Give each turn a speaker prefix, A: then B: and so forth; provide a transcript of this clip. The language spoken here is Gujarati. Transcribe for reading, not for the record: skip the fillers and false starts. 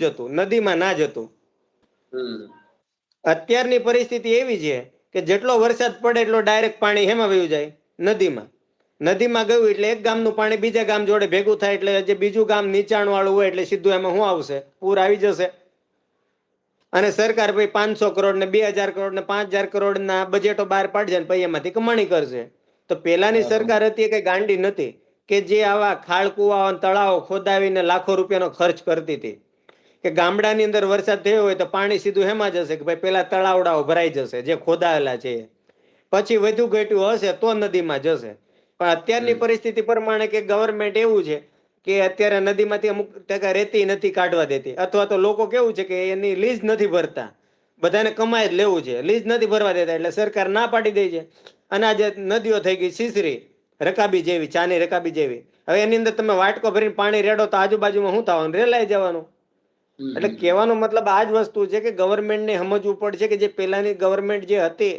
A: જતું, નદીમાં ના જતું. અત્યારની પરિસ્થિતિ એવી છે કે જેટલો વરસાદ પડે એટલો ડાયરેક્ટ પાણી હેમાં વયું જાય, નદીમાં. નદીમાં ગયું એટલે એક ગામનું પાણી બીજા ગામ જોડે ભેગું થાય એટલે જે બીજું ગામ નીચાણ વાળું હોય એટલે સીધું એમાં શું આવશે? પૂર આવી જશે. અને સરકાર ભાઈ 500 કરોડ ને 2000 કરોડ ને 5000 કરોડ ના બજેટો બહાર પાડશે ને પછી એમાંથી કમાણી કરશે. તો પેલાની સરકાર હતી કઈ ગાંડી નથી કે જે આવા ખાળ કુવા તળાવો ખોદાવીને લાખો રૂપિયાનો ખર્ચ કરતી હતી. કે ગામડાની અંદર વરસાદ થયો હોય તો પાણી સીધું હેમાં જશે કે ભાઈ પેલા તળાવડાઓ ભરાઈ જશે જે ખોદાયેલા છે, પછી વધુ ઘટ્યું હશે તો નદીમાં જશે. પણ અત્યારની પરિસ્થિતિ પ્રમાણે કે ગવર્મેન્ટ એવું છે કે અત્યારે નદીમાંથી અમુક ટકા રેતી નથી કાઢવા દેતી, અથવા તો લોકો કેવું છે કે એની લીઝ નથી ભરતા, બધાને કમાઈ જ લેવું છે, લીઝ નથી ભરવા દેતા એટલે સરકાર ના પાડી દે છે. અને આ જે નદીઓ થઈ ગઈ સીસરી રકાબી જેવી, ચાની રકાબી જેવી, હવે એની અંદર તમે વાટકો ભરીને પાણી રેડો તો આજુબાજુમાં શું થવાનું? રેલાઈ જવાનું. એટલે કહેવાનો મતલબ આ જ વસ્તુ છે કે ગવર્મેન્ટને સમજવું પડશે કે જે પેલાની ગવર્મેન્ટ જે હતી